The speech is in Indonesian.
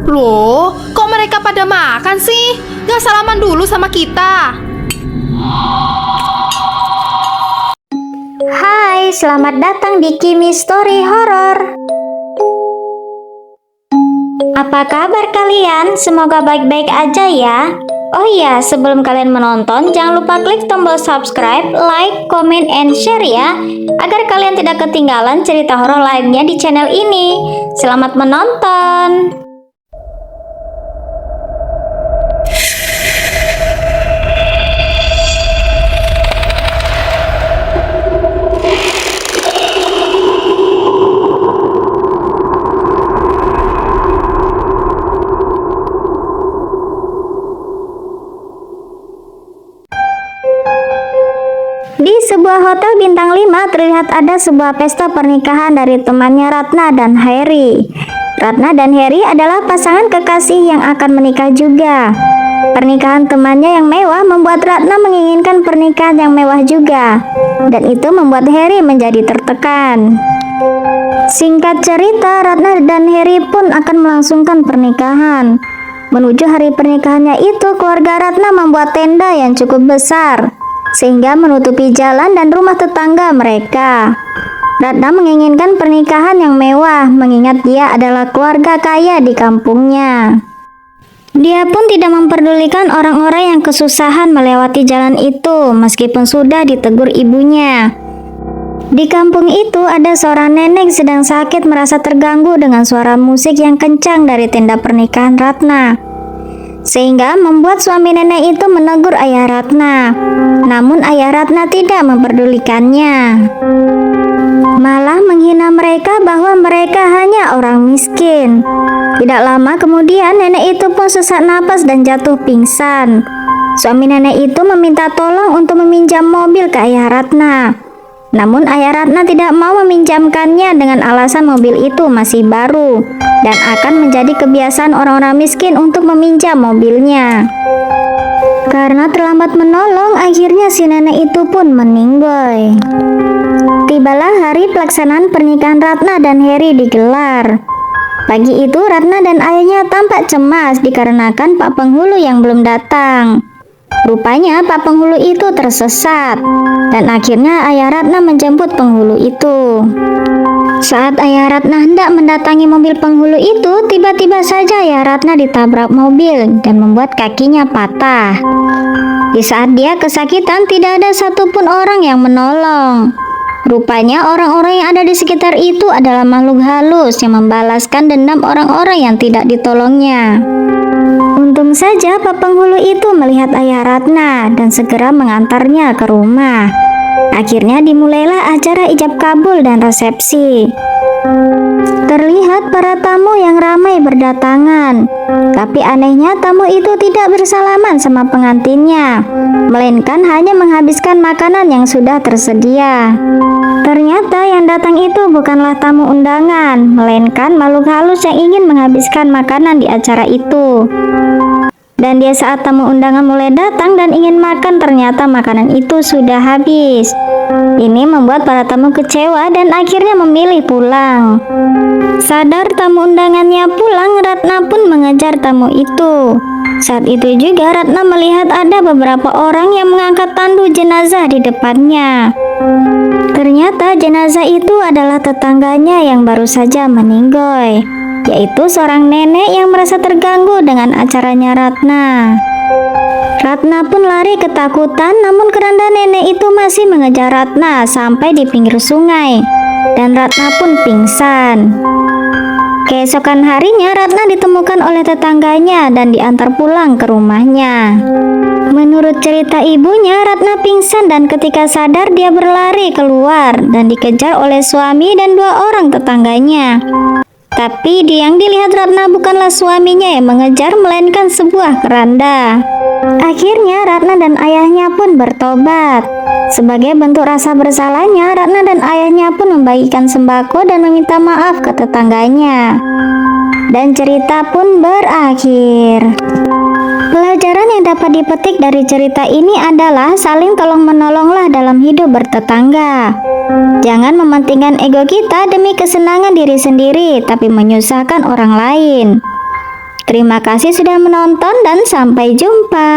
Loh, kok mereka pada makan sih? Gak salaman dulu sama kita. Hai, selamat datang di Kimi Story Horror. Apa kabar kalian? Semoga baik-baik aja ya. Oh iya, sebelum kalian menonton, jangan lupa klik tombol subscribe, like, comment, and share ya, agar kalian tidak ketinggalan cerita horor lainnya di channel ini. Selamat menonton! Di sebuah hotel bintang 5 terlihat ada sebuah pesta pernikahan dari temannya Ratna dan Harry. Ratna dan Harry adalah pasangan kekasih yang akan menikah juga. Pernikahan temannya yang mewah membuat Ratna menginginkan pernikahan yang mewah juga. Dan itu membuat Harry menjadi tertekan. Singkat cerita, Ratna dan Harry pun akan melangsungkan pernikahan. Menuju hari pernikahannya itu, keluarga Ratna membuat tenda yang cukup besar, sehingga menutupi jalan dan rumah tetangga mereka. Ratna menginginkan pernikahan yang mewah, mengingat dia adalah keluarga kaya di kampungnya. Dia pun tidak memperdulikan orang-orang yang kesusahan melewati jalan itu, meskipun sudah ditegur ibunya. Di kampung itu ada seorang nenek sedang sakit merasa terganggu dengan suara musik yang kencang dari tenda pernikahan Ratna, sehingga membuat suami nenek itu menegur ayah Ratna. Namun ayah Ratna tidak memperdulikannya, malah menghina mereka bahwa mereka hanya orang miskin. Tidak lama kemudian nenek itu pun sesak napas dan jatuh pingsan. Suami nenek itu meminta tolong untuk meminjam mobil ke ayah Ratna. Namun ayah Ratna tidak mau meminjamkannya dengan alasan mobil itu masih baru dan akan menjadi kebiasaan orang-orang miskin untuk meminjam mobilnya. Karena terlambat menolong, akhirnya si nenek itu pun meninggoy. Tibalah hari pelaksanaan pernikahan Ratna dan Harry digelar. Pagi itu Ratna dan ayahnya tampak cemas dikarenakan Pak Penghulu yang belum datang. Rupanya Pak Penghulu itu tersesat, dan akhirnya ayah Ratna menjemput penghulu itu. Saat ayah Ratna hendak mendatangi mobil penghulu itu, tiba-tiba saja ayah Ratna ditabrak mobil dan membuat kakinya patah. Di saat dia kesakitan, tidak ada satupun orang yang menolong. Rupanya orang-orang yang ada di sekitar itu adalah makhluk halus yang membalaskan dendam orang-orang yang tidak ditolongnya. Untung saja Pak Penghulu itu melihat ayah Ratna dan segera mengantarnya ke rumah. Akhirnya dimulailah acara ijab kabul dan resepsi. Terlihat para tamu yang ramai berdatangan, tapi anehnya tamu itu tidak bersalaman sama pengantinnya, melainkan hanya menghabiskan makanan yang sudah tersedia. Ternyata yang datang itu bukanlah tamu undangan, melainkan makhluk halus yang ingin menghabiskan makanan di acara itu. Dan dia saat tamu undangan mulai datang dan ingin makan, ternyata makanan itu sudah habis. Ini membuat para tamu kecewa dan akhirnya memilih pulang. Sadar tamu undangannya pulang, Ratna pun mengejar tamu itu. Saat itu juga Ratna melihat ada beberapa orang yang mengangkat tandu jenazah di depannya. Ternyata jenazah itu adalah tetangganya yang baru saja meninggoy, yaitu seorang nenek yang merasa terganggu dengan acaranya Ratna. Ratna pun lari ketakutan, namun keranda nenek itu masih mengejar Ratna sampai di pinggir sungai, dan Ratna pun pingsan. Keesokan harinya Ratna ditemukan oleh tetangganya dan diantar pulang ke rumahnya. Menurut cerita ibunya, Ratna pingsan dan ketika sadar dia berlari keluar dan dikejar oleh suami dan 2 orang tetangganya. Tapi yang dilihat Ratna bukanlah suaminya yang mengejar, melainkan sebuah keranda. Akhirnya Ratna dan ayahnya pun bertobat. Sebagai bentuk rasa bersalahnya, Ratna dan ayahnya pun membagikan sembako dan meminta maaf ke tetangganya. Dan cerita pun berakhir. Pelajaran yang dapat dipetik dari cerita ini adalah saling tolong-menolonglah dalam hidup bertetangga. Jangan mementingkan ego kita demi kesenangan diri sendiri, tapi menyusahkan orang lain. Terima kasih sudah menonton dan sampai jumpa.